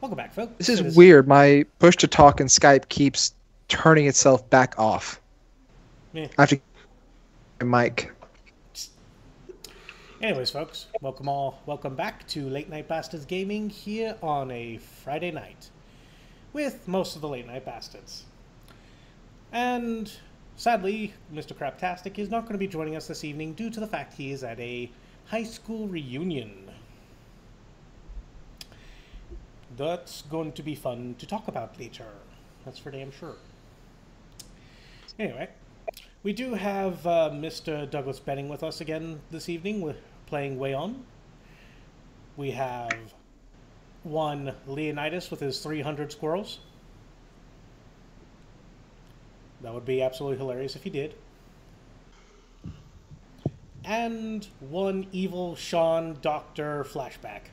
Welcome back, folks. This is weird. My push to talk in Skype keeps turning itself back off. Yeah. I have to get my mic. Anyways, folks, welcome back to Late Night Bastards Gaming here on a Friday night with most of the Late Night Bastards. And sadly, Mr. Craptastic is not going to be joining us this evening due to the fact he is at a high school reunion. That's going to be fun to talk about later. That's for damn sure. Anyway, we do have Mr. Douglas Benning with us again this evening with playing Wayon. We have one Leonidas with his 300 squirrels. That would be absolutely hilarious if he did. And one evil Shawn Dr. Flashback.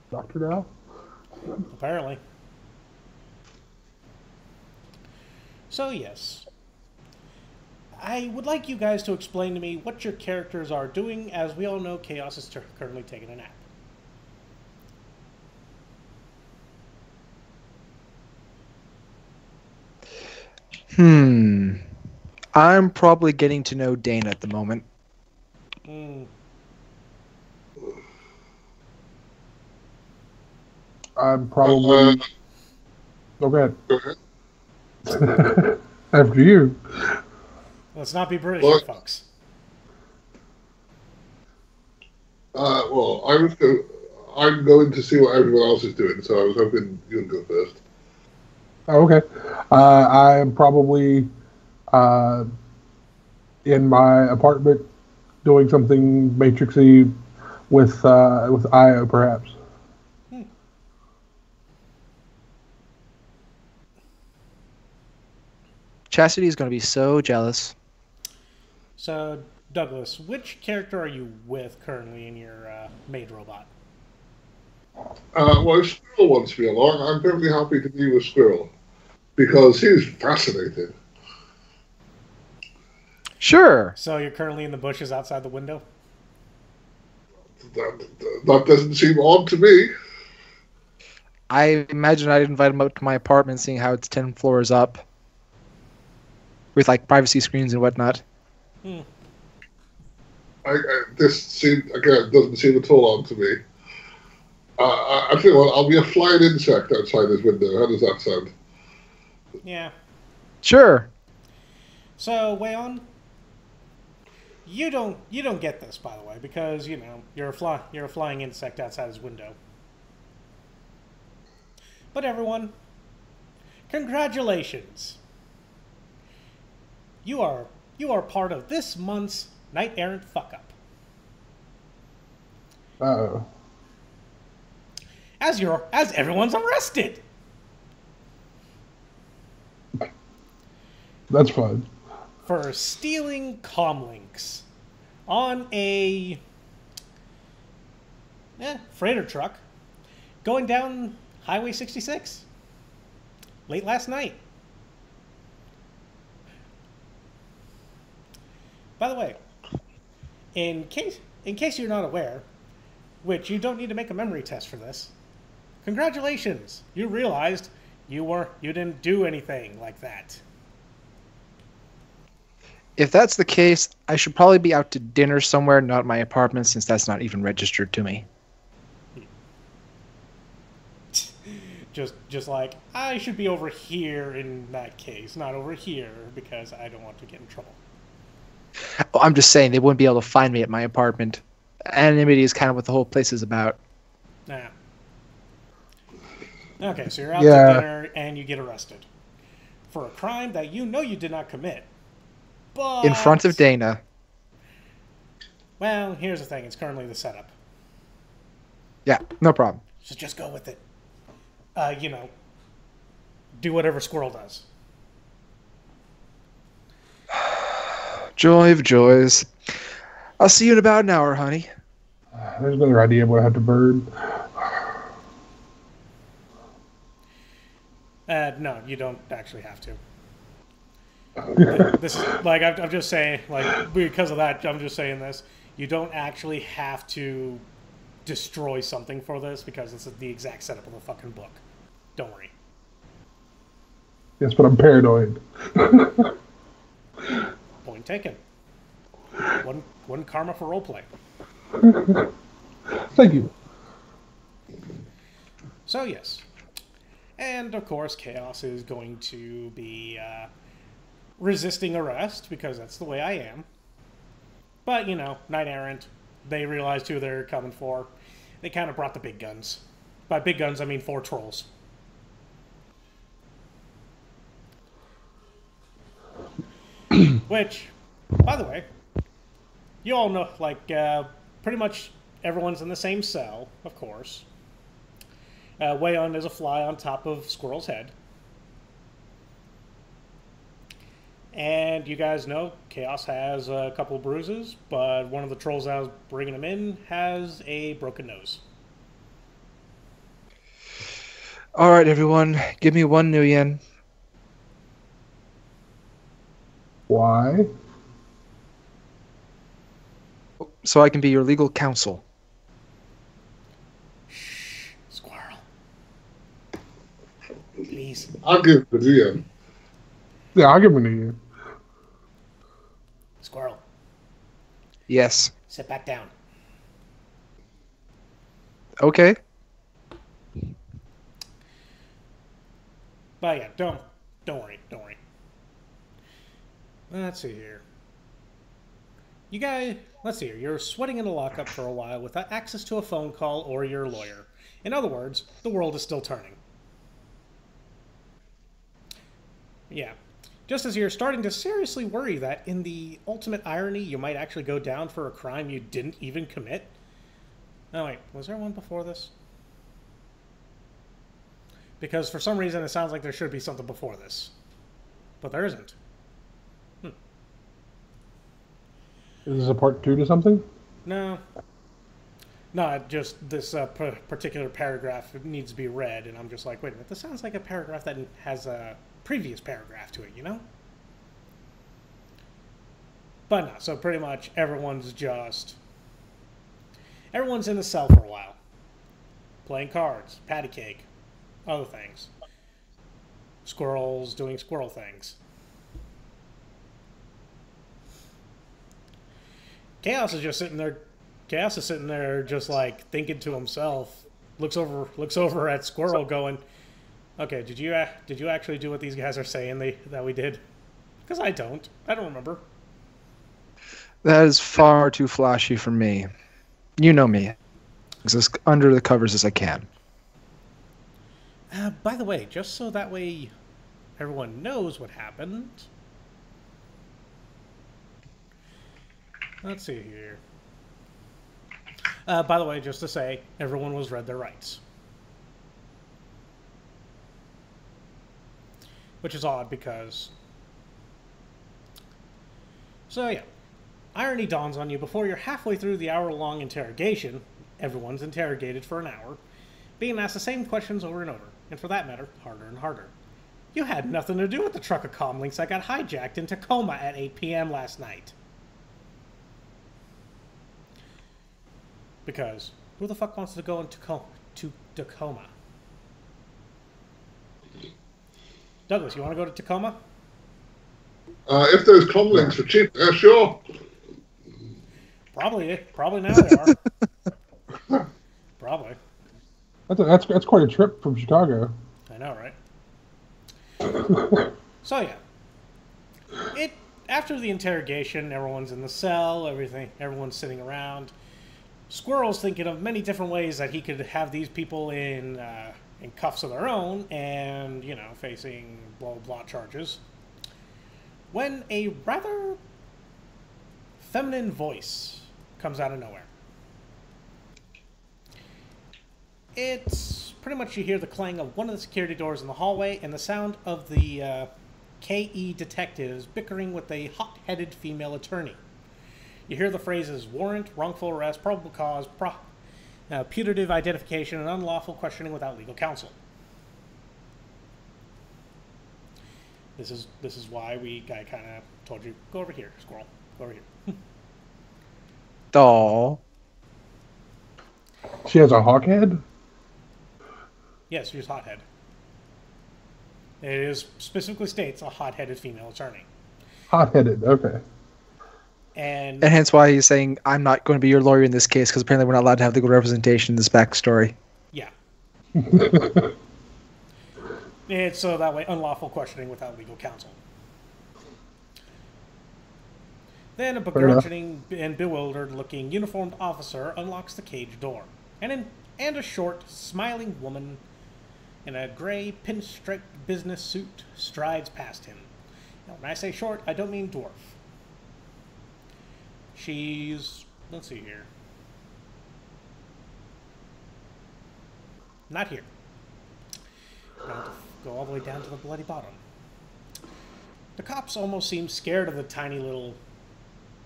Doctor now? Apparently. So yes. I would like you guys to explain to me what your characters are doing, as we all know Chaos is currently taking a nap. I'm probably getting to know Dana at the moment. I'm probably... Go ahead. After you. Let's not be British, here, folks. Well, I'm going to see what everyone else is doing, so I was hoping you'd go first. Oh, okay. I am probably in my apartment doing something Matrixy with Io, perhaps. Chastity is going to be so jealous. So, Douglas, which character are you with currently in your maid robot? Well, if Squirrel wants me along, I'm perfectly happy to be with Squirrel, because he's fascinating. Sure. So you're currently in the bushes outside the window? That doesn't seem odd to me. I imagine I'd invite him up to my apartment, seeing how it's 10 floors up. With, like, privacy screens and whatnot. This doesn't seem at all odd to me. I feel well, I'll be a flying insect outside his window. How does that sound? Yeah. Sure. So, Wayon, you don't get this, by the way, because you're a flying insect outside his window. But everyone, congratulations. You are part of this month's Knight Errant Fuck Up. Uh-oh. As everyone's arrested. That's fun. For stealing comlinks on a freighter truck going down Highway 66 late last night. By the way, in case you're not aware, which you don't need to make a memory test for this, congratulations! You realized you didn't do anything like that. If that's the case, I should probably be out to dinner somewhere, not my apartment, since that's not even registered to me. Just like, I should be over here in that case, not over here, because I don't want to get in trouble. Oh, I'm just saying they wouldn't be able to find me at my apartment. Anonymity is kind of what the whole place is about. Nah. Okay, so you're out to dinner and you get arrested for a crime that you know you did not commit. But in front of Dana. Well, here's the thing. It's currently the setup. Yeah, no problem. So just go with it. Do whatever Squirrel does. Joy of joys. I'll see you in about an hour, honey. There's another idea of what I have to burn. No, you don't actually have to. This is like I'm just saying, like, because of that, I'm just saying this. You don't actually have to destroy something for this because it's the exact setup of the fucking book. Don't worry. Yes, but I'm paranoid. Point taken. One karma for roleplay. Thank you. So yes. And of course Chaos is going to be resisting arrest because that's the way I am. But, you know, Knight Errant, they realized who they're coming for. They kind of brought the big guns. By big guns, I mean 4 trolls. Which, by the way, you all know, like, pretty much everyone's in the same cell, of course. Wayon is a fly on top of Squirrel's head. And you guys know Chaos has a couple bruises, but one of the trolls that was bringing him in has a broken nose. All right, everyone, give me 1 new yen. Why? So I can be your legal counsel. Shh, Squirrel. Please. I'll give it to DM. Yeah, I'll give him a year. Squirrel, Yes. sit back down. Okay. But yeah, don't worry. Let's see here. You guys, let's see here. You're sweating in a lockup for a while without access to a phone call or your lawyer. In other words, the world is still turning. Yeah. Just as you're starting to seriously worry that, in the ultimate irony, you might actually go down for a crime you didn't even commit. Oh wait, was there one before this? Because for some reason it sounds like there should be something before this. But there isn't. Is this a part 2 to something? No. No, just this particular paragraph needs to be read, and I'm just like, wait a minute, this sounds like a paragraph that has a previous paragraph to it, you know? But no, so pretty much everyone's in the cell for a while. Playing cards, patty cake, other things. Squirrels doing squirrel things. Chaos is just sitting there. Chaos is sitting there, just like thinking to himself. Looks over at Squirrel, going, "Okay, did you actually do what these guys are saying that we did? Because I don't remember." That is far too flashy for me. You know me. As under the covers as I can. By the way, just so that way everyone knows what happened. Let's see here. By the way, just to say, everyone was read their rights. Which is odd because... So yeah. Irony dawns on you before you're halfway through the hour-long interrogation. Everyone's interrogated for an hour, being asked the same questions over and over, and for that matter, harder and harder. You had nothing to do with the truck of comlinks that got hijacked in Tacoma at 8 p.m. last night. Because who the fuck wants to go to Tacoma? Douglas, you want to go to Tacoma? If those comlinks are cheap, sure. Probably now they are. Probably. That's quite a trip from Chicago. I know, right? So yeah, after the interrogation, everyone's in the cell. Everyone's sitting around. Squirrel's thinking of many different ways that he could have these people in cuffs of their own and, you know, facing blah, blah, blah charges. When a rather feminine voice comes out of nowhere. It's pretty much you hear the clang of one of the security doors in the hallway and the sound of the KE detectives bickering with a hot-headed female attorney. You hear the phrases warrant, wrongful arrest, probable cause, putative identification, and unlawful questioning without legal counsel. This is why I kind of told you, go over here, Squirrel. Go over here. Doll. She has a hawk head? Yes, she's hothead. It is specifically states a hot-headed female attorney. Hot-headed, okay. And hence why he's saying, I'm not going to be your lawyer in this case, because apparently we're not allowed to have legal representation in this backstory. yeah. It's so that way unlawful questioning without legal counsel. Then a begrudging and bewildered-looking uniformed officer unlocks the cage door, and a short, smiling woman in a gray pinstriped business suit strides past him. Now, when I say short, I don't mean dwarf. She's... let's see here. Not here. Going to go all the way down to the bloody bottom. The cops almost seem scared of the tiny little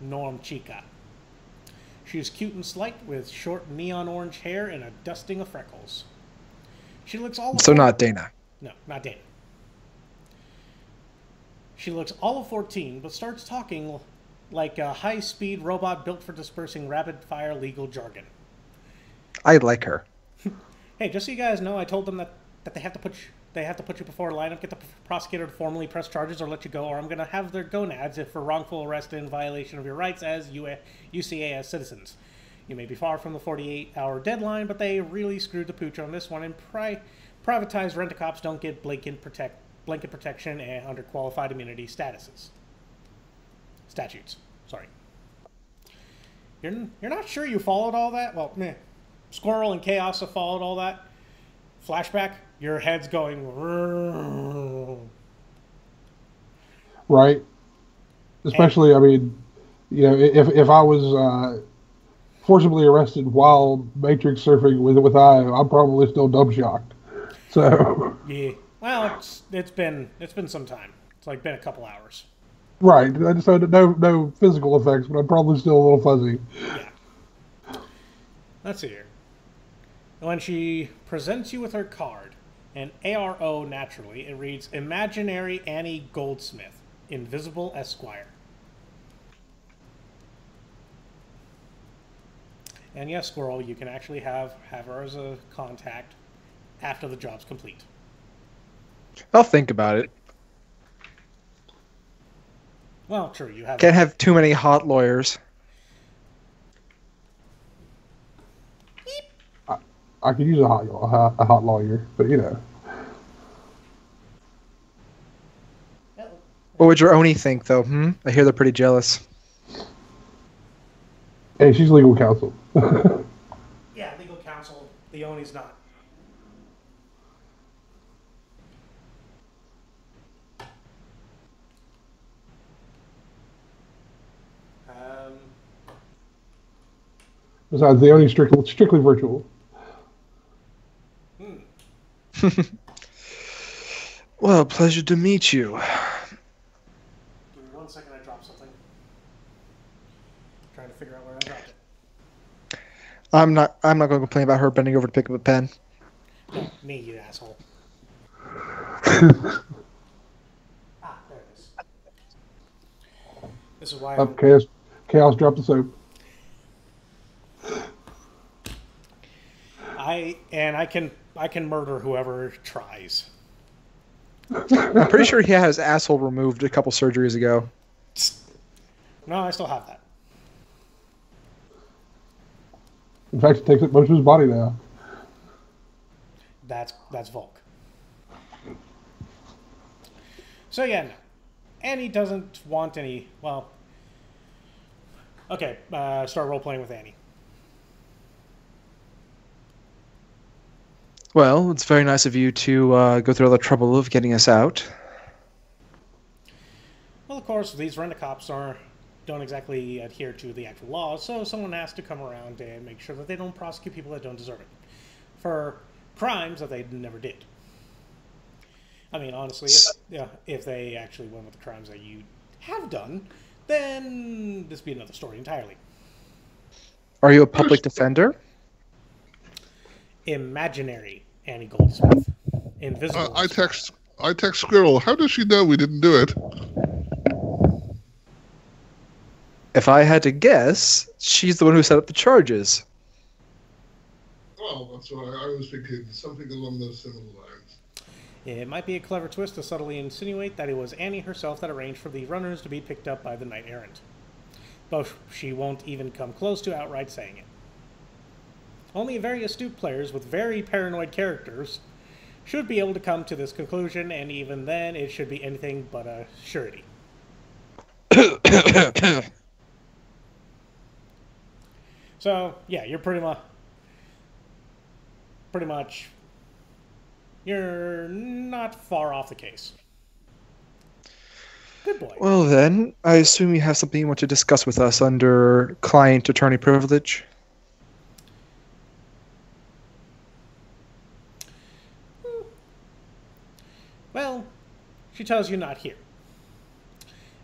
Norm Chica. She is cute and slight with short neon orange hair and a dusting of freckles. She looks all of So not Dana. No, not Dana. She looks all of 14, but starts talking like a high-speed robot built for dispersing rapid-fire legal jargon. I like her. Hey, just so you guys know, I told them that they have to put you before a lineup, get the prosecutor to formally press charges or let you go, or I'm going to have their gonads if for wrongful arrest in violation of your rights as UCA as citizens. You may be far from the 48-hour deadline, but they really screwed the pooch on this one, and privatized rent-a-cops don't get blanket protection under qualified immunity statutes. Sorry. You're not sure you followed all that? Well, meh. Squirrel and Chaos have followed all that. Flashback, your head's going... Right. Especially, I mean, you know, if I was forcibly arrested while Matrix surfing with Io, I'm probably still dumb shocked. So... yeah. Well, it's been some time. It's like been a couple hours. Right. I just had no physical effects, but I'm probably still a little fuzzy. Yeah. Let's see here. When she presents you with her card, an ARO naturally, it reads Imaginary Annie Goldsmith, Invisible Esquire. And yes, Squirrel, you can actually have her as a contact after the job's complete. I'll think about it. Well, true, you have... Can't have too many hot lawyers. I could use a hot lawyer, but you know. What would your Oni think, though? I hear they're pretty jealous. Hey, she's legal counsel. Yeah, legal counsel. The Oni's not. Besides, the only strictly virtual. Well, pleasure to meet you. Give me 1 second, I dropped something. Trying to figure out where I dropped it. I'm not going to complain about her bending over to pick up a pen. No, me, you asshole. There it is. This is why Up, chaos dropped the soap. I can murder whoever tries. I'm pretty sure he had his asshole removed a couple surgeries ago. No, I still have that. In fact, it takes up most of his body now. That's Volk. So yeah, no. Annie doesn't want any. Well, okay. Start role playing with Annie. Well, it's very nice of you to go through all the trouble of getting us out. Well, of course, these rent-a-cops don't exactly adhere to the actual laws, so someone has to come around and make sure that they don't prosecute people that don't deserve it for crimes that they never did. I mean, honestly, if they actually went with the crimes that you have done, then this would be another story entirely. Are you a public defender? Imaginary Annie Goldsmith. Invisible. I text Squirrel. How does she know we didn't do it? If I had to guess, she's the one who set up the charges. Well, that's why I was thinking something along those similar lines. It might be a clever twist to subtly insinuate that it was Annie herself that arranged for the runners to be picked up by the knight errant. But she won't even come close to outright saying it. Only very astute players with very paranoid characters should be able to come to this conclusion, and even then it should be anything but a surety. So, yeah, you're pretty much, you're not far off the case. Good boy. Well then, I assume you have something you want to discuss with us under client-attorney privilege? Well, she tells you not here.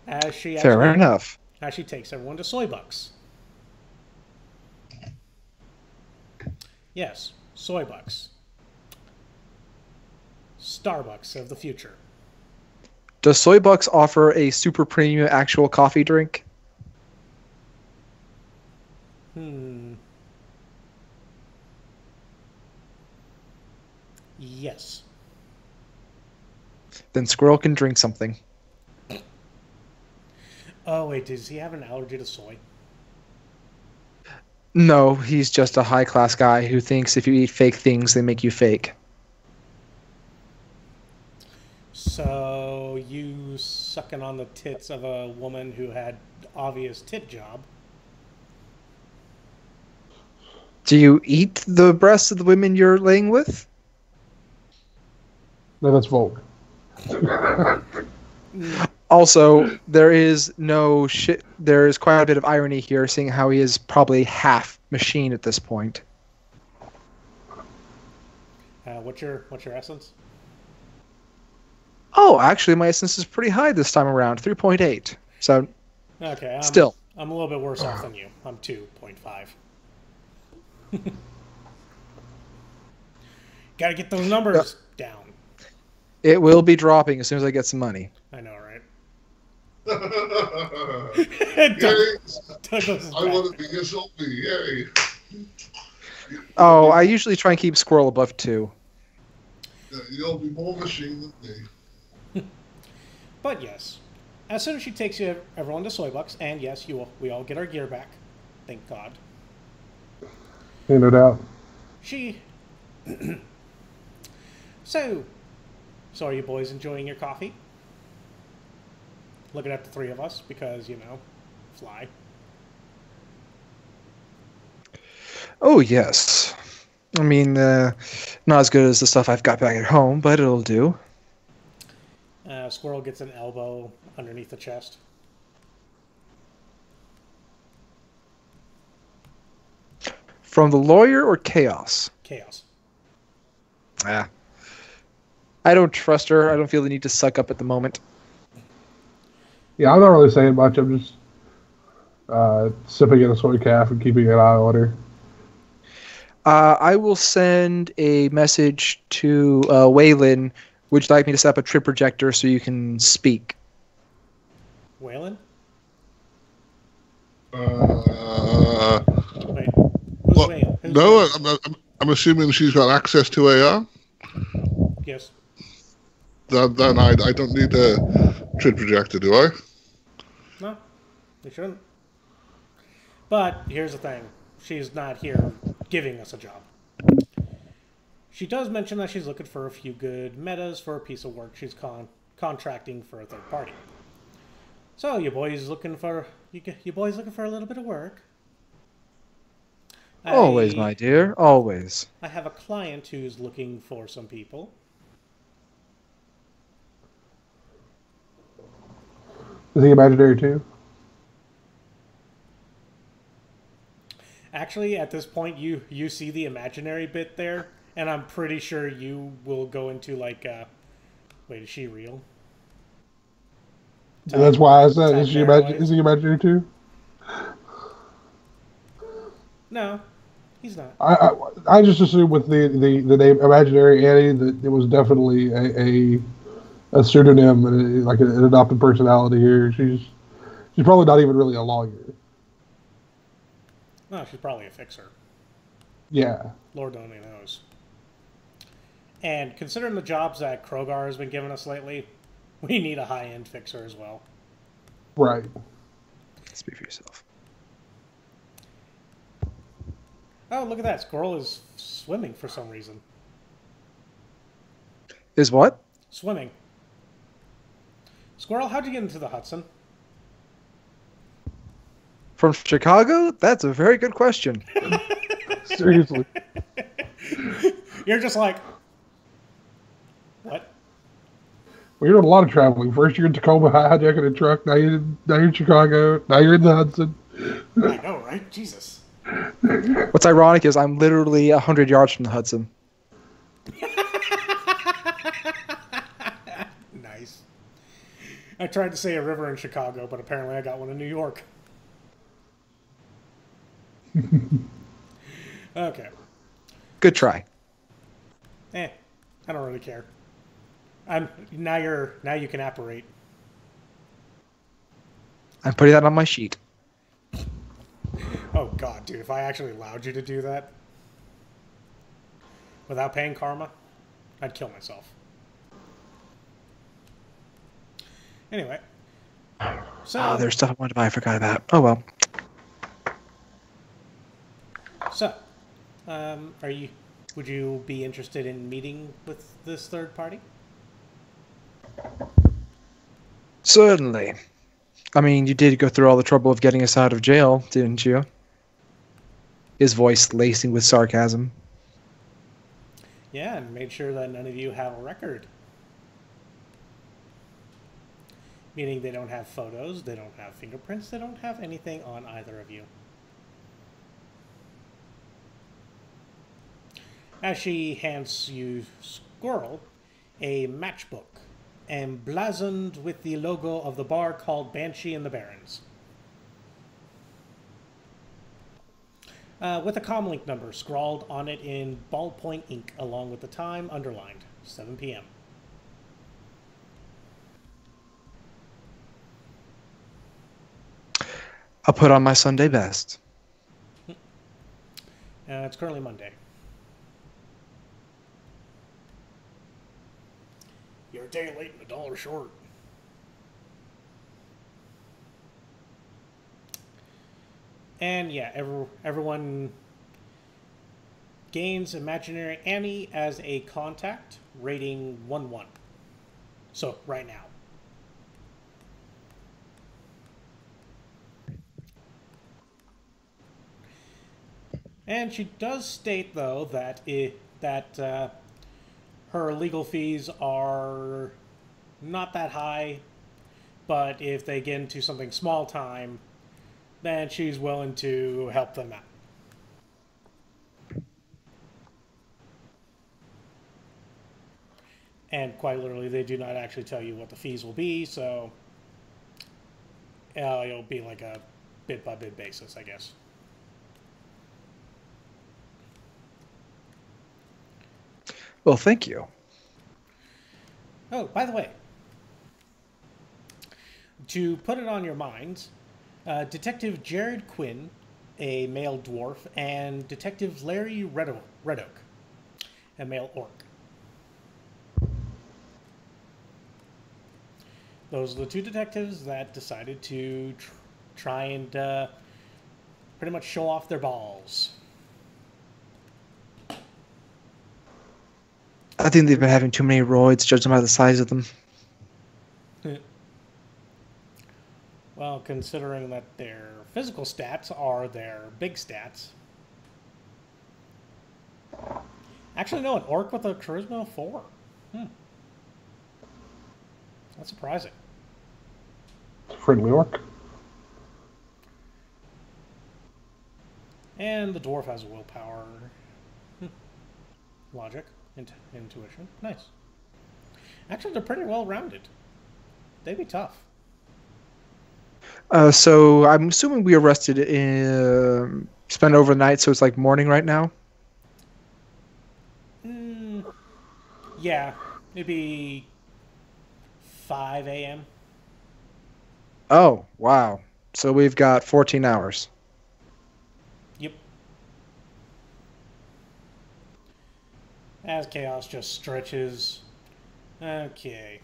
Fair enough. As she takes everyone to Soybucks. Yes, Soybucks. Starbucks of the future. Does Soybucks offer a super premium actual coffee drink? Yes. Then Squirrel can drink something. Oh, wait, does he have an allergy to soy? No, he's just a high-class guy who thinks if you eat fake things, they make you fake. So, you sucking on the tits of a woman who had obvious tit job. Do you eat the breasts of the women you're laying with? No, that's Volk. Also, there is quite a bit of irony here, seeing how he is probably half machine at this point. What's your essence? Oh, actually, my essence is pretty high this time around, 3.8. So, okay, still. I'm a little bit worse off than you. I'm 2.5. Gotta get those numbers down. It will be dropping as soon as I get some money. I know, right? I want to be a zombie, yay! Oh, I usually try and keep Squirrel above 2. Yeah, you'll be more machine than me. But yes, as soon as she takes everyone to Soybucks, and yes, we all get our gear back. Thank God. Yeah, no doubt. She... So are you boys enjoying your coffee? Looking at the three of us, because, fly. Oh, yes. I mean, not as good as the stuff I've got back at home, but it'll do. Squirrel gets an elbow underneath the chest. From the lawyer or Chaos? Chaos. Ah. I don't trust her. I don't feel the need to suck up at the moment. Yeah, I'm not really saying much. I'm just sipping in a soy calf and keeping an eye on her. I will send a message to Waylon. Would you like me to set up a trip projector so you can speak? Waylon? Wait, who's Waylon? No, I'm assuming she's got access to AR. Yes. Then I don't need a trip projector, do I? No, you shouldn't. But here's the thing. She's not here giving us a job. She does mention that she's looking for a few good metas for a piece of work she's contracting for a third party. So, you boys looking for a little bit of work? Always, my dear. Always. I have a client who's looking for some people. Is he imaginary too? Actually, at this point, you see the imaginary bit there, and I'm pretty sure you will go into like, wait, is she real? That's why I said, is he imaginary too? No, he's not. I just assumed with the name Imaginary Annie that it was definitely a pseudonym and like an adopted personality here. She's probably not even really a lawyer. No, she's probably a fixer. Yeah. Lord only knows. And considering the jobs that Krogar has been giving us lately, we need a high-end fixer as well. Right. Speak for yourself. Oh, look at that. Squirrel is swimming for some reason. Is what? Swimming. Squirrel, how'd you get into the Hudson? From Chicago? That's a very good question. Seriously. You're just like, what? Well, you're doing a lot of traveling. First you're in Tacoma hijacking a truck. Now you're in Chicago. Now you're in the Hudson. I know, right? Jesus. What's ironic is I'm literally 100 yards from the Hudson. Nice. I tried to say a river in Chicago, but apparently I got one in New York. Okay. Good try. I don't really care. Now you can apparate. I'm putting that on my sheet. Oh god, dude, if I actually allowed you to do that without paying karma, I'd kill myself. Anyway. So Oh, there's stuff I wanted to buy I forgot about. Oh well. So, would you be interested in meeting with this third party? Certainly. I mean, you did go through all the trouble of getting us out of jail, didn't you? His voice lacing with sarcasm. Yeah, and made sure that none of you have a record. Meaning they don't have photos, they don't have fingerprints, they don't have anything on either of you. As she hands you, Squirrel, a matchbook, emblazoned with the logo of the bar called Banshee and the Barons. With a comlink number scrawled on it in ballpoint ink, along with the time underlined, 7 p.m. I'll put on my Sunday best. It's currently Monday. You're a day late and $1 short. And yeah, everyone gains Imaginary Annie as a contact, rating 1-1. So, right now. And she does state, though, that her legal fees are not that high, but if they get into something small time, then she's willing to help them out. And quite literally, they do not actually tell you what the fees will be, so it'll be like a bit-by-bit basis, I guess. Well, thank you. Oh, by the way, to put it on your minds, Detective Jared Quinn, a male dwarf, and Detective Larry Red Oak, a male orc. Those are the two detectives that decided to try and pretty much show off their balls. I think they've been having too many roids, judging by the size of them. Well, considering that their physical stats are their big stats. Actually, no, an orc with a charisma of 4. That's surprising. Friendly orc. And the dwarf has a willpower. Logic. Intuition. Nice. Actually, they're pretty well rounded. They'd be tough. So I'm assuming we arrested, spent overnight, so it's like morning right now? Yeah, it'd be 5 a.m. Oh, wow. So we've got 14 hours. Yep. As chaos just stretches. Okay.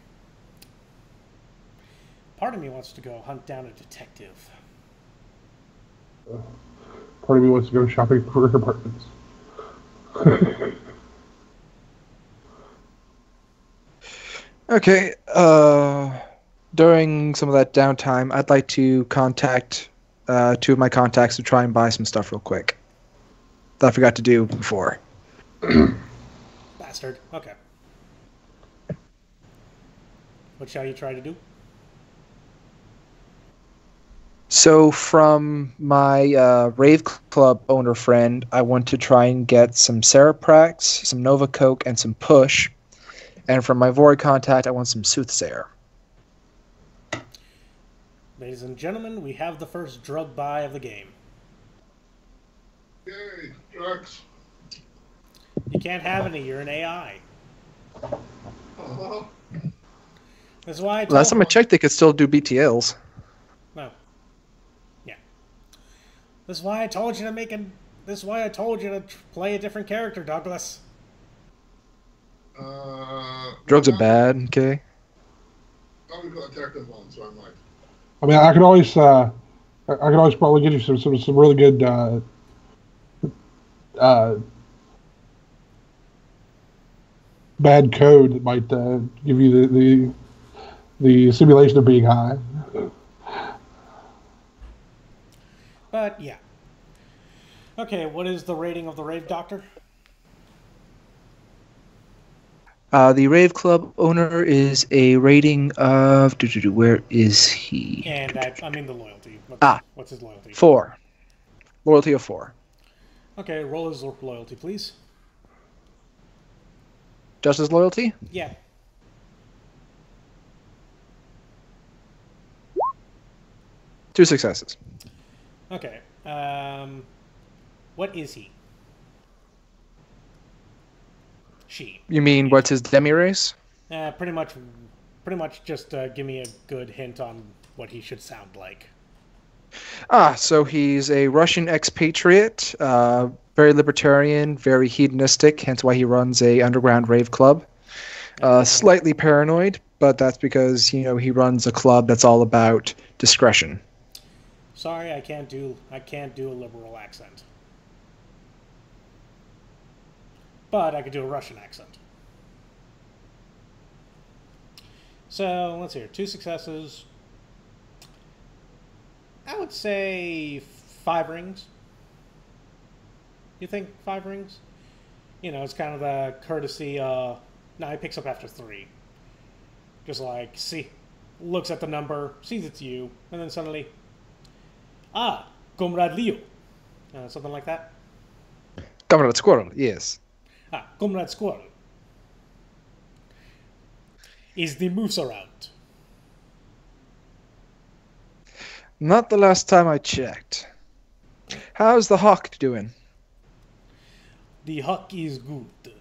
Part of me wants to go hunt down a detective. Part of me wants to go shopping for apartments. Okay. During some of that downtime, I'd like to contact two of my contacts to try and buy some stuff real quick. That I forgot to do before. Bastard. Okay. What shall you try to do? So from my Rave Club owner friend, I want to try and get some Cereprax, some Nova Coke, and some Push. And from my Void contact, I want some Soothsayer. Ladies and gentlemen, we have the first drug buy of the game. Yay, drugs. You can't have any, you're an AI. Uh-huh. That's why I told Last time I checked, they could still do BTLs. No. Yeah. That's why I told you to make an... This is why I told you to play a different character, Douglas. Drugs are bad, okay? Oh, we've got a Technomancer, so I might. I mean, I could always probably get you some really good bad code that might give you the simulation of being high. But, yeah. Okay, what is the rating of the Rave Doctor? The Rave Club owner is a rating of... Where is he? And I mean the loyalty. What's his loyalty? 4. Loyalty of 4. Okay, roll his loyalty, please. Just his loyalty? Yeah. Two successes. Okay. What is he? She. You mean what's his demi-race? Pretty much just give me a good hint on what he should sound like. So he's a Russian expatriate, very libertarian, very hedonistic, hence why he runs a underground rave club. Slightly paranoid, but that's because, he runs a club that's all about discretion. Sorry, I can't do a liberal accent. But I could do a Russian accent. So, let's hear. 2 successes. I would say 5 rings. You think 5 rings? It's kind of the courtesy, no, he picks up after 3. Just like, looks at the number, sees it's you, and then suddenly, Comrade Leo. Something like that. Comrade Squirrel, yes. Comrade Squirrel. Is the moose around? Not the last time I checked. How's the hawk doing? The hawk is good.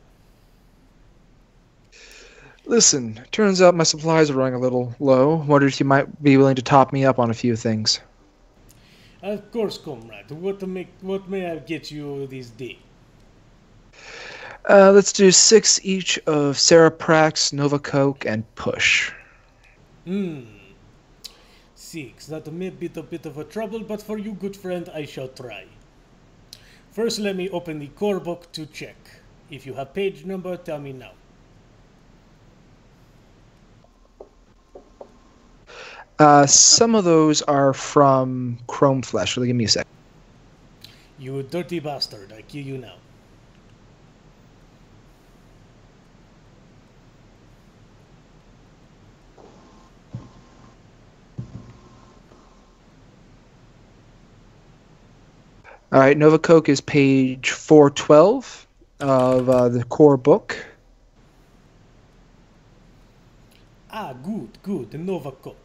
Listen, turns out my supplies are running a little low. Wondered if you might be willing to top me up on a few things. Of course, comrade. What may I get you this day? Let's do 6 each of Cereprax, Nova Coke, and Push. 6. That may be a bit of a trouble, but for you, good friend, I shall try. First, let me open the core book to check. If you have page number, tell me now. Some of those are from Chrome Flesh. Really, give me a sec. You dirty bastard, I kill you now. All right, Nova Coke is page 412 of the core book. Good. The Nova Coke.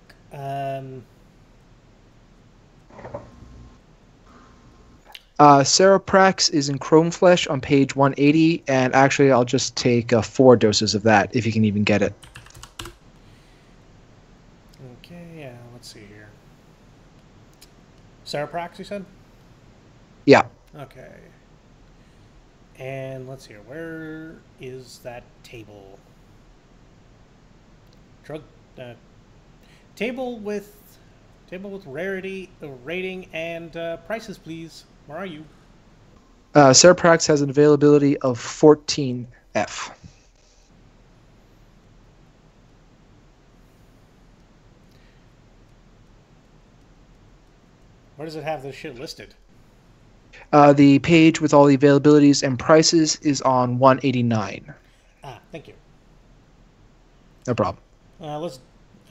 Cereprax is in Chrome Flesh on page 180, and actually I'll just take 4 doses of that, if you can even get it. Okay, let's see here. Cereprax, you said? Yeah. Okay. And let's hear, where is that table? Drug table with rarity, rating, and prices, please. Where are you? Cereprax has an availability of 14F. Where does it have this shit listed? The page with all the availabilities and prices is on 189. Ah, thank you. No problem.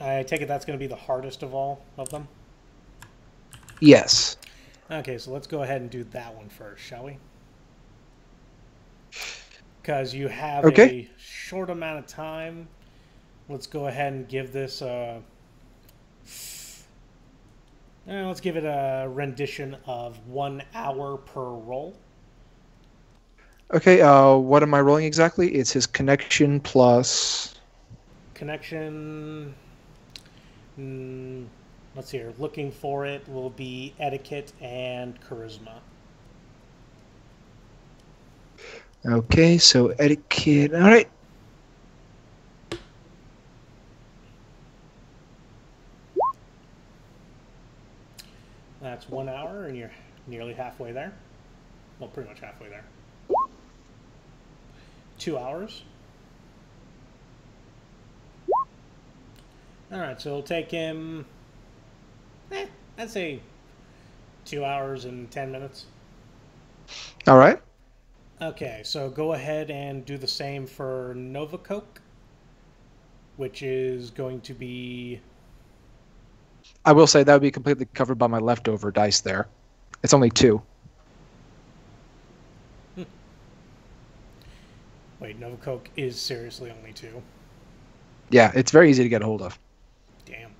I take it that's going to be the hardest of all of them? Yes. Okay, so let's go ahead and do that one first, shall we? Because you have a short amount of time. Let's go ahead and give this let's give it a rendition of 1 hour per roll. Okay, what am I rolling exactly? It's his connection plus... Connection... let's see here. Looking for it will be etiquette and charisma. Okay, so etiquette... Alright. That's 1 hour, and you're nearly halfway there. Well, pretty much halfway there. 2 hours. Alright, so it'll take him, I'd say 2 hours and 10 minutes. Alright. Okay, so go ahead and do the same for Nova Coke, which is going to be... I will say that would be completely covered by my leftover dice there. It's only 2. Wait, Nova Coke is seriously only 2? Yeah, it's very easy to get a hold of. Damn.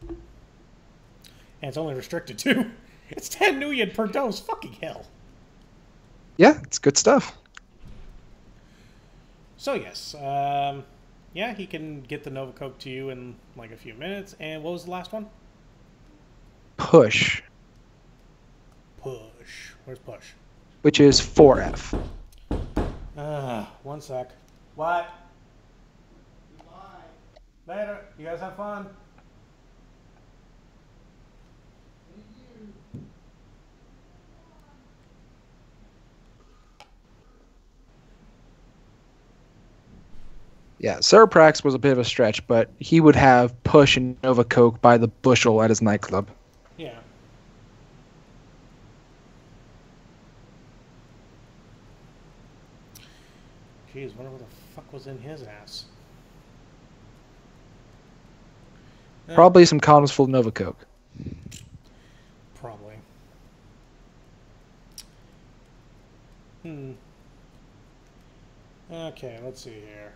And it's only restricted to... It's 10 nuyen per dose. Fucking hell. Yeah, it's good stuff. So, yes. Yeah, he can get the Nova Coke to you in like a few minutes. And what was the last one? Push. Push. Where's push? Which is 4F. 1 sec. What? Later. You guys have fun. Yeah, Cereprax was a bit of a stretch, but he would have Push and Nova Coke by the bushel at his nightclub. Yeah. Jeez, wonder what the fuck was in his ass. Probably some condoms full of Nova Coke. Probably. Okay, let's see here.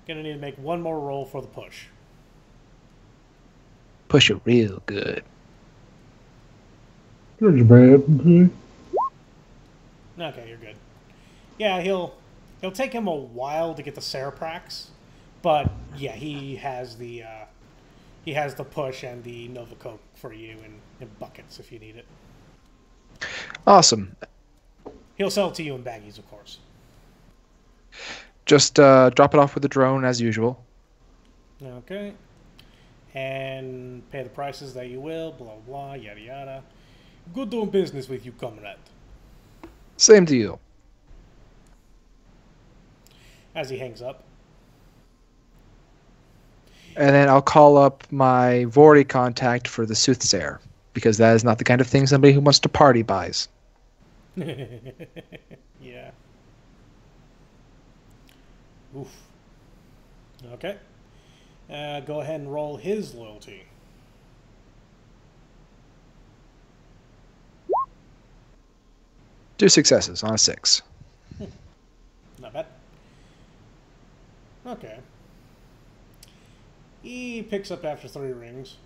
Gonna need to make one more roll for the push. Push it real good. There's bad. Okay. Okay, you're good. Yeah, it'll take him a while to get the Cereprax, but yeah, he has the push and the Nova Coke for you in buckets if you need it. Awesome. He'll sell it to you in baggies, of course. Just drop it off with the drone as usual. Okay. And pay the prices that you will, blah, blah, yada, yada. Good doing business with you, comrade. Same to you. As he hangs up. And then I'll call up my Vori contact for the soothsayer, because that is not the kind of thing somebody who wants to party buys. Yeah. Oof. Okay. Go ahead and roll his loyalty. Two successes on a 6. Not bad. Okay. He picks up after 3 rings.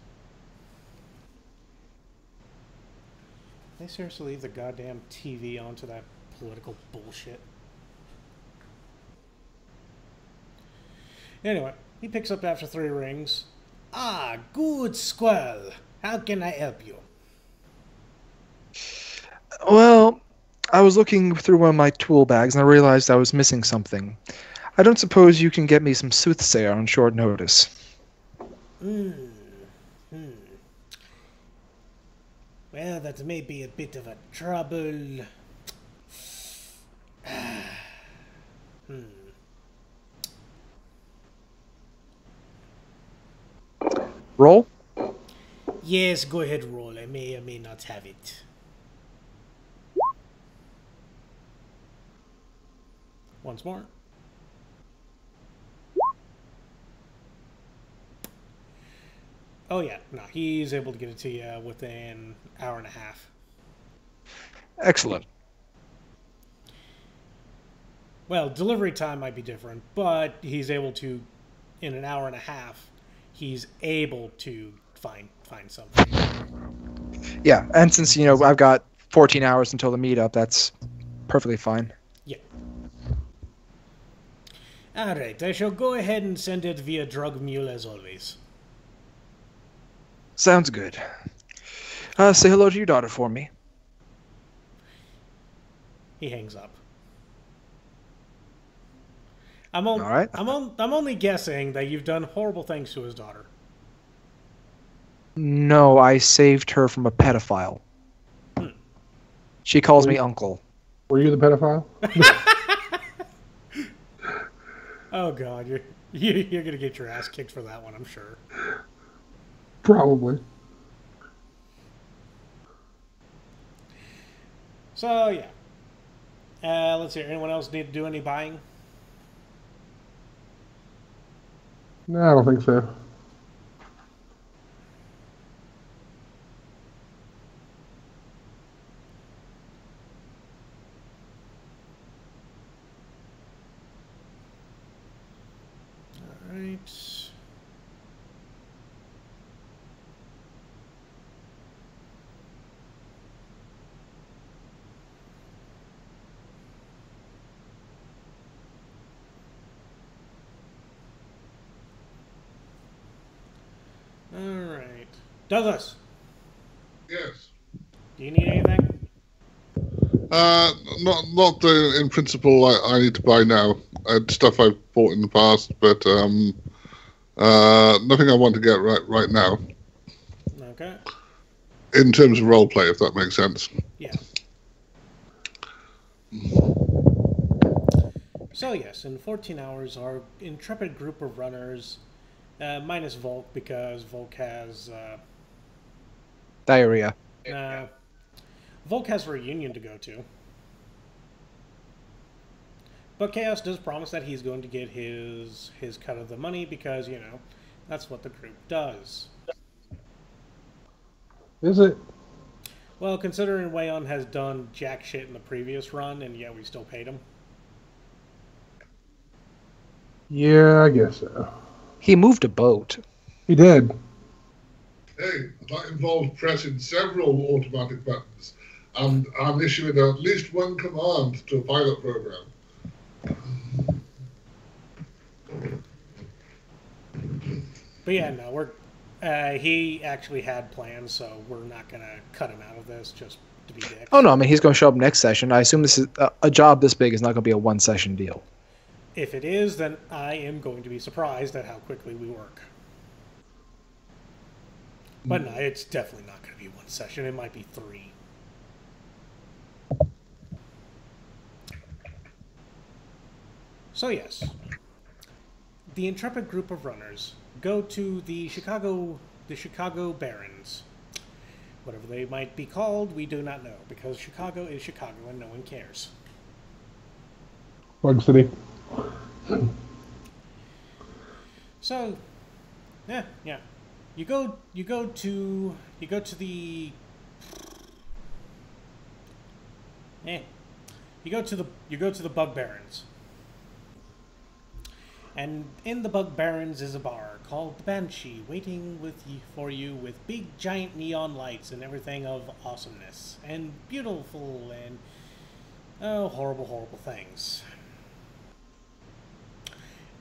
They seriously leave the goddamn TV onto that political bullshit. Anyway, he picks up after 3 rings. Ah, good Squirrel. How can I help you? Well, I was looking through one of my tool bags and I realized I was missing something. I don't suppose you can get me some soothsayer on short notice. Hmm. Well, that may be a bit of a trouble. Roll? Yes, go ahead, roll. I may or may not have it. Once more. Oh yeah, no, he's able to get it to you within an hour and a half. Excellent. Well, delivery time might be different, but he's able to, in an hour and a half, he's able to find something. Yeah, and since, I've got 14 hours until the meetup, that's perfectly fine. Yeah. Alright, I shall go ahead and send it via drug mule as always. Sounds good. Say hello to your daughter for me. He hangs up. All right. I'm only guessing that you've done horrible things to his daughter. No, I saved her from a pedophile. She calls me uncle. Were you the pedophile? Oh god, you're gonna get your ass kicked for that one, I'm sure. Probably. So yeah. Let's see. Anyone else need to do any buying? No, I don't think so. All right. Alright. Douglas, Yes. do you need anything? Not in principle. I need to buy now. Stuff I've bought in the past, but nothing I want to get right now. Okay. In terms of roleplay, if that makes sense. Yeah. So yes, in 14 hours, our intrepid group of runners, minus Volk, because Volk has... Diarrhea. Volk has a reunion to go to. But Chaos does promise that he's going to get his cut of the money because, that's what the group does. Is it? Well, considering Wayon has done jack shit in the previous run, and yet we still paid him. Yeah, I guess so. He moved a boat. He did. Hey, that involved pressing several automatic buttons and issuing at least one command to a pilot program. But yeah, no, he actually had plans, so we're not gonna cut him out of this just to be dicks. Oh, no, I mean, he's going to show up next session. I assume this is a job this big is not going to be a one-session deal. If it is, then I am going to be surprised at how quickly we work. But no, it's definitely not going to be one session. It might be 3. So yes, the intrepid group of runners go to the Chicago Barons. Whatever they might be called, we do not know, because Chicago is Chicago and no one cares. Bug City. So, yeah. You go to the Bug Barons. And in the Bug Barons is a bar called the Banshee, waiting for you with big giant neon lights and everything of awesomeness and beautiful and horrible things.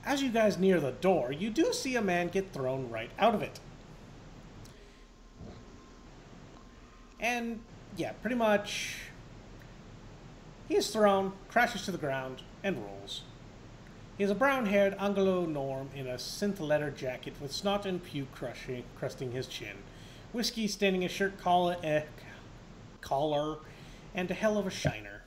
As you guys near the door, you do see a man get thrown right out of it. And yeah, pretty much He is thrown, crashes to the ground, and rolls. He is a brown-haired Anglo-Norm in a synth-leather jacket with snot and puke crusting his chin, whiskey staining his shirt collar, and a hell of a shiner.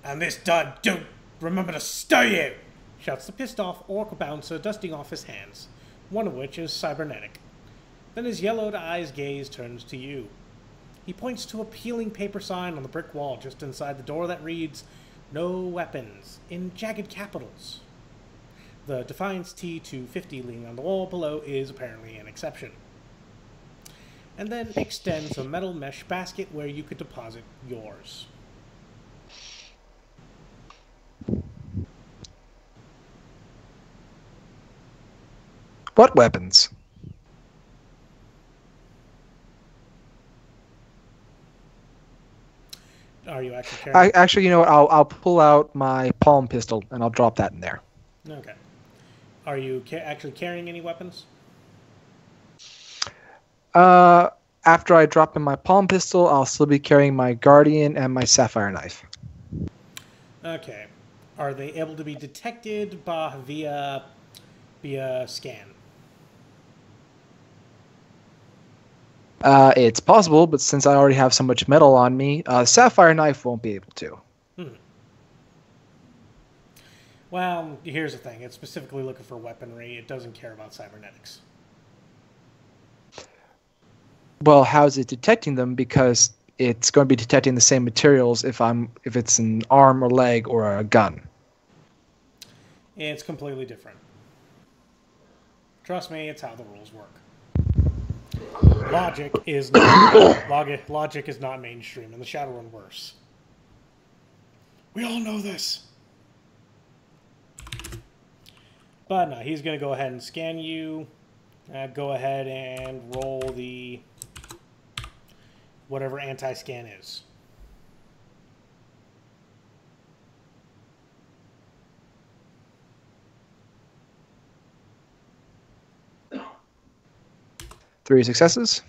"And this done, don't remember to stay out!" shouts the pissed-off orc bouncer, dusting off his hands, one of which is cybernetic. Then his yellowed-eyes gaze turns to you. He points to a peeling paper sign on the brick wall just inside the door that reads, "No weapons," in jagged capitals. The Defiance T250 leaning on the wall below is apparently an exception. And then extends a metal mesh basket where you could deposit yours. What weapons? Are you actually carrying? Actually, you know what? I'll pull out my palm pistol and I'll drop that in there. Okay. Are you actually carrying any weapons? After I drop in my palm pistol, I'll still be carrying my guardian and my sapphire knife. Okay. Are they able to be detected via scan? It's possible, but since I already have so much metal on me, sapphire knife won't be able to. Well, here's the thing. It's specifically looking for weaponry. It doesn't care about cybernetics. Well, how's it detecting them? Because it's going to be detecting the same materials if it's an arm or leg or a gun. It's completely different. Trust me, it's how the rules work. Logic is not mainstream, and the Shadowrun worse. We all know this. But no, he's going to go ahead and scan you. Go ahead and roll the whatever anti-scan is. Three successes.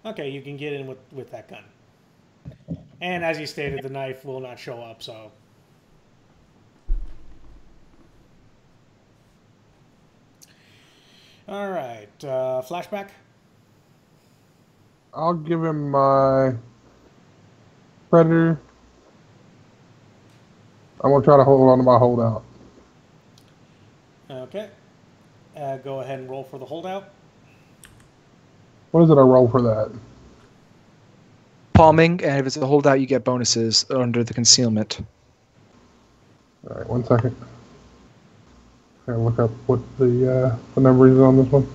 Okay, you can get in with that gun. And as you stated, the knife will not show up, so... Alright, Flashback? I'll give him my Predator. I'm going to try to hold on to my holdout. Okay. Go ahead and roll for the holdout. What is it I roll for that? Palming, and if it's a holdout, you get bonuses under the concealment. All right, 1 second. I'm going to look up what the number is on this one.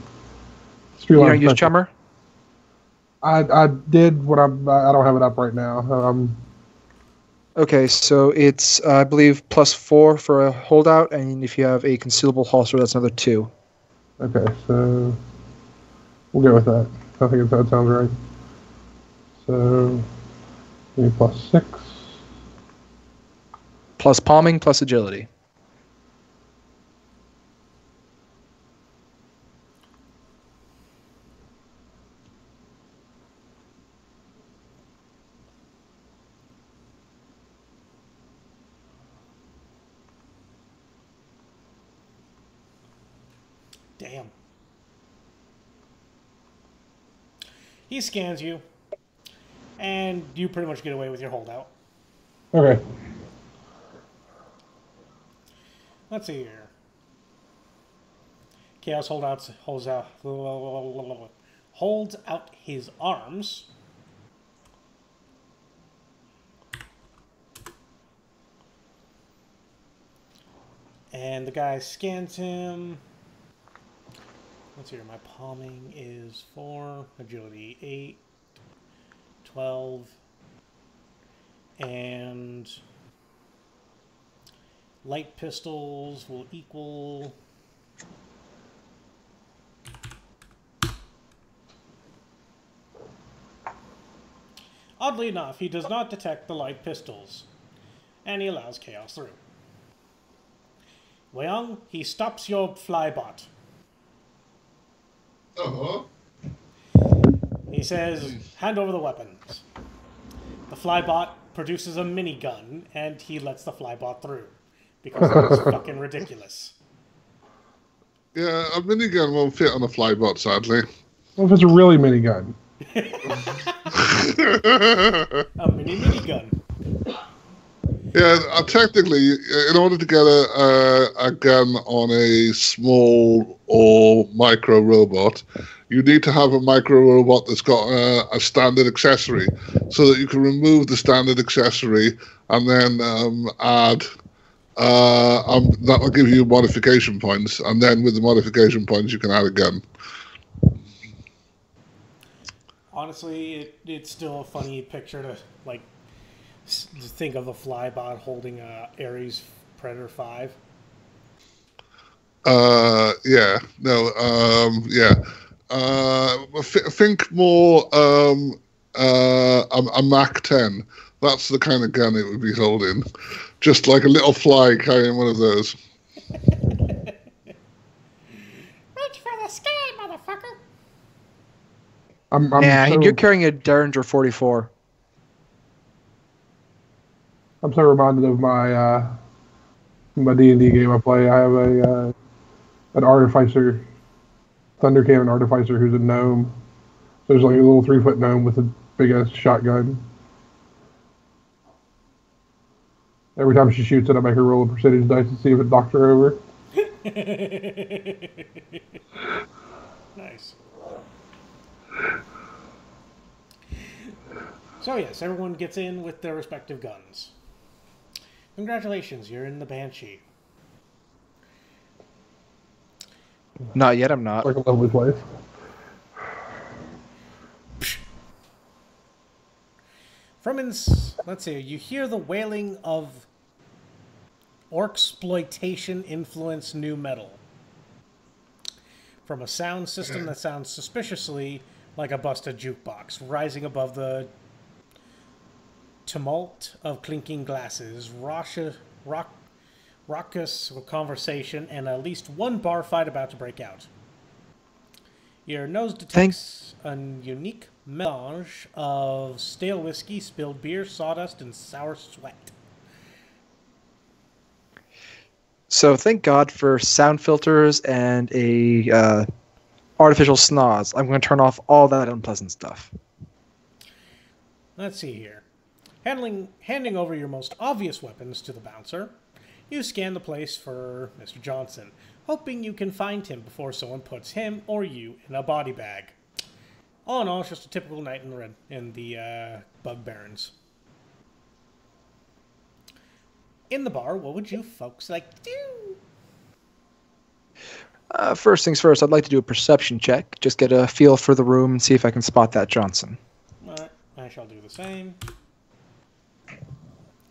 You don't use Chummer? I did what I don't have it up right now. Okay, so it's, I believe, +4 for a holdout, and if you have a concealable holster, that's another 2. Okay, so we'll go with that. I think that sounds right. So, maybe +6. Plus palming, plus agility. Damn. He scans you, and you pretty much get away with your holdout. Okay. Let's see here. Chaos holds out his arms. And the guy scans him. Let's see here. My palming is 4, agility 8, 12, and light pistols will equal... Oddly enough, he does not detect the light pistols, and he allows chaos through. Wayon, he stops your flybot. Uh-huh. He says, hand over the weapons. The flybot produces a minigun, and he lets the flybot through. Because it's fucking ridiculous. Yeah, a minigun won't fit on a flybot, sadly. What if it's a really minigun? A minigun. Yeah, technically, in order to get a gun on a small or micro robot, you need to have a micro robot that's got a standard accessory, so that you can remove the standard accessory and then add. That will give you modification points, and then with the modification points, you can add a gun. Honestly, it's still a funny picture to think of a flybot holding a Ares Predator 5. Yeah, no, yeah. Think more a Mach 10. That's the kind of gun it would be holding. Just like a little fly carrying one of those. Reach for the sky, motherfucker! You're carrying a Derringer 44. I'm so reminded of my D&D game I play. I have an artificer, thunder cannon artificer, who's a gnome. So there's like a little 3-foot gnome with a big ass shotgun. Every time she shoots it, I make her roll a percentage dice to see if it knocks her over. Nice. So yes, everyone gets in with their respective guns. Congratulations, you're in the Banshee. Not yet, I'm not. Like a lovely place. Let's see, you hear the wailing of orc-exploitation influenced new metal from a sound system that sounds suspiciously like a busted jukebox, rising above the tumult of clinking glasses, raucous conversation, and at least one bar fight about to break out. Your nose detects a unique melange of stale whiskey, spilled beer, sawdust, and sour sweat. So thank God for sound filters and a artificial snaz. I'm going to turn off all that unpleasant stuff. Let's see here. Handing over your most obvious weapons to the bouncer, you scan the place for Mr. Johnson, hoping you can find him before someone puts him or you in a body bag. All in all, it's just a typical night in the Bug Barons. In the bar, what would you folks like to do? First things first, I'd like to do a perception check. Just get a feel for the room and see if I can spot that Johnson. Alright, I shall do the same.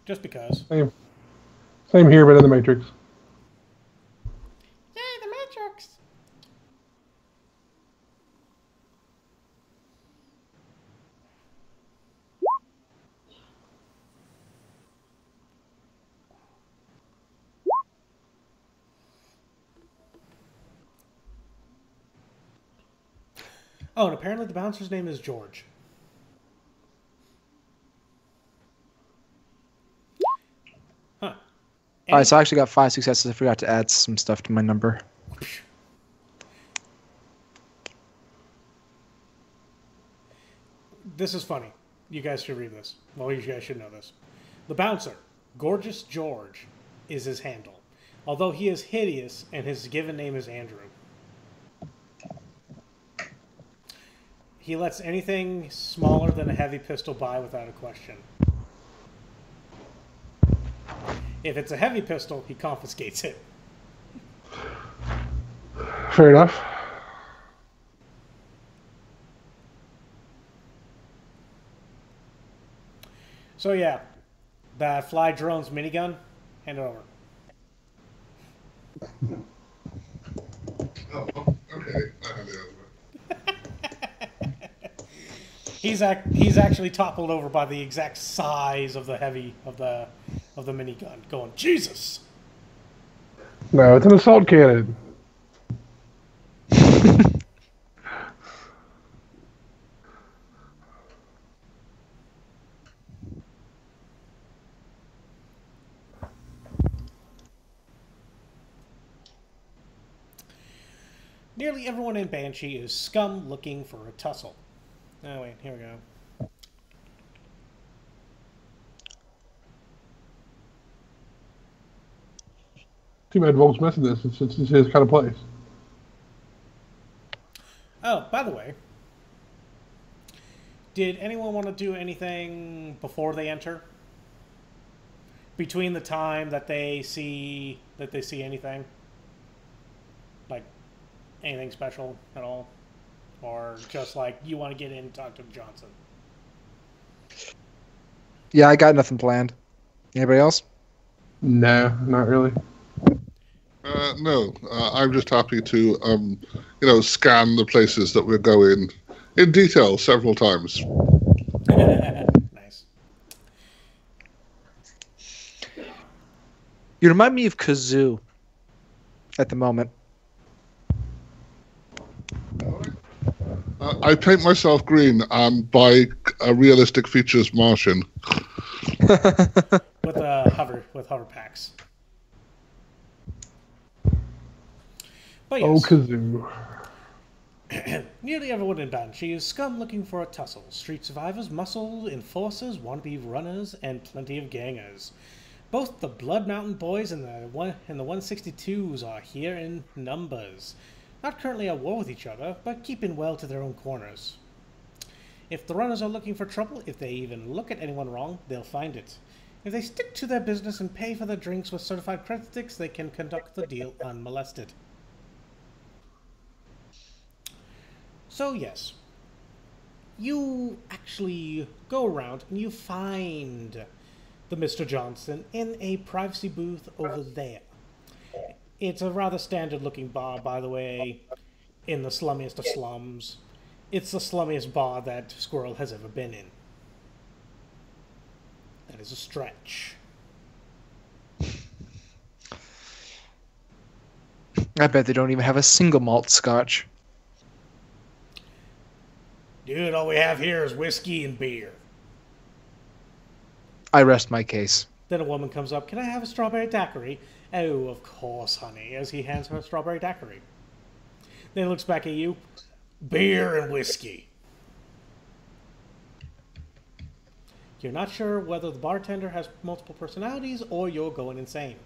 Just because. Same here, but in the Matrix. Yay, the Matrix! Oh, and apparently the bouncer's name is George. Huh. Alright, so I actually got 5 successes. I forgot to add some stuff to my number. This is funny. You guys should read this. Well, you guys should know this. The bouncer, Gorgeous George, is his handle. Although he is hideous and his given name is Andrew. He lets anything smaller than a heavy pistol by without a question. If it's a heavy pistol, he confiscates it. Fair enough. So yeah, that fly drone's minigun, hand it over. Oh, okay. I have the other one. He's actually toppled over by the exact size of the minigun. Going, Jesus! No, it's an assault cannon. Nearly everyone in Banshee is scum looking for a tussle. Oh wait, here we go. Too bad Volk's missing this. It's his kind of place. Oh, by the way, did anyone want to do anything before they enter? Between the time that they see anything? Like anything special at all? Or just like you want to get in and talk to Johnson? Yeah, I got nothing planned. Anybody else? No, not really. No, I'm just happy to, scan the places that we're going in detail several times. Nice. You remind me of Kazoo at the moment. I paint myself green and buy a realistic features Martian. With hover packs. But yes. Oh, Kazoo. Nearly everyone in Banshee is scum looking for a tussle. Street survivors, muscle enforcers, wannabe runners, and plenty of gangers. Both the Blood Mountain Boys and the 162s are here in numbers. Not currently at war with each other, but keeping well to their own corners. If the runners are looking for trouble, if they even look at anyone wrong, they'll find it. If they stick to their business and pay for their drinks with certified credit sticks, they can conduct the deal unmolested. So yes, you actually go around and you find the Mr. Johnson in a privacy booth over there. It's a rather standard looking bar, by the way, in the slummiest of slums. It's the slummiest bar that Squirrel has ever been in. That is a stretch. I bet they don't even have a single malt scotch. Dude, all we have here is whiskey and beer. I rest my case. Then a woman comes up, "Can I have a strawberry daiquiri?" "Oh, of course, honey," as he hands her a strawberry daiquiri. Then he looks back at you. "Beer and whiskey." You're not sure whether the bartender has multiple personalities or you're going insane.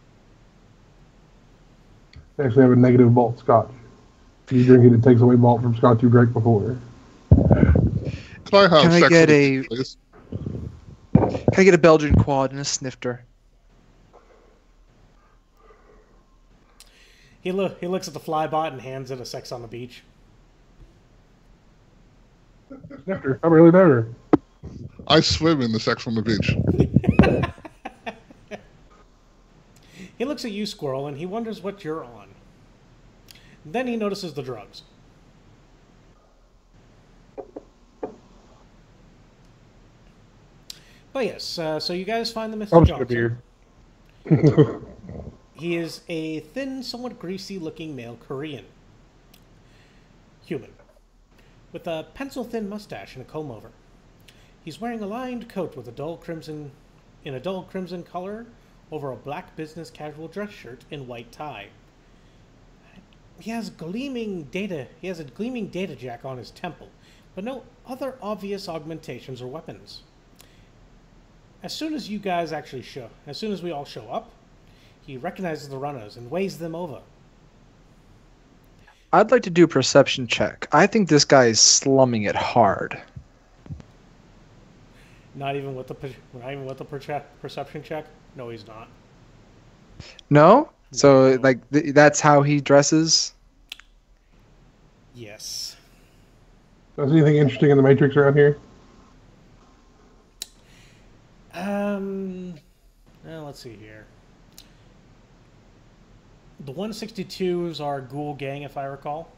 They actually have a negative malt scotch. If you drink it, it takes away malt from scotch you drank before. Can I get a Belgian quad and a snifter? He looks at the flybot and hands it a Sex on the Beach. Snifter. I'm really never. I swim in the Sex on the Beach. He looks at you, Squirrel, and he wonders what you're on. Then he notices the drugs. But yes, so you guys find the Mr. Johnson. Beer. He is a thin, somewhat greasy-looking male Korean. Human. With a pencil-thin mustache and a comb-over. He's wearing a lined coat with a dull crimson color over a black business casual dress shirt and white tie. He has a gleaming data jack on his temple, but no other obvious augmentations or weapons. As soon as we all show up, he recognizes the runners and waves them over. I'd like to do a perception check. I think this guy is slumming it hard. Not even with the perception check? No, he's not. No? So, like, that's how he dresses? Yes. Is anything interesting in the Matrix around here? Well, let's see here. The 162s are Ghoul Gang, if I recall.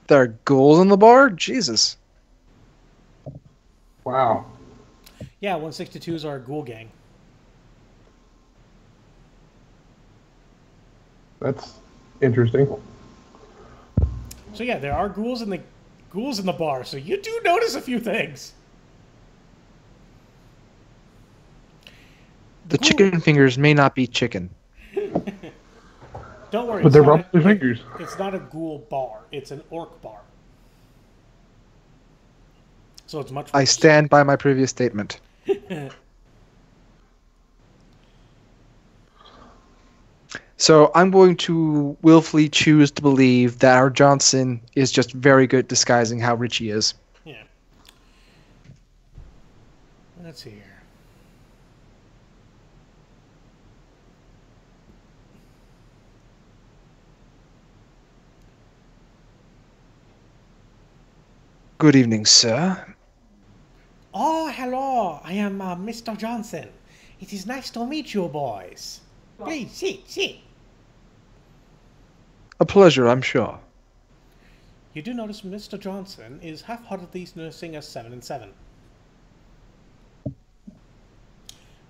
There are ghouls in the bar? Jesus. Wow. Yeah, 162s are Ghoul Gang. That's interesting. So yeah, there are ghouls in the bar, so you do notice a few things. The chicken fingers may not be chicken. Don't worry. But they're probably fingers. It's not a ghoul bar. It's an orc bar. So it's much worse. I stand by my previous statement. So I'm going to willfully choose to believe that our Johnson is just very good at disguising how rich he is. Yeah. Let's see here. Good evening, sir. Oh, hello. I am Mr. Johnson. It is nice to meet you, boys. Please, sit. A pleasure, I'm sure. You do notice Mr. Johnson is half-heartedly nursing a 7 and 7.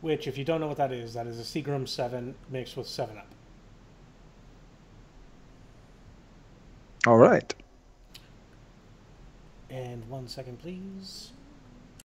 Which, if you don't know what that is a Seagram 7 mixed with 7-Up. All right. And 1 second, please.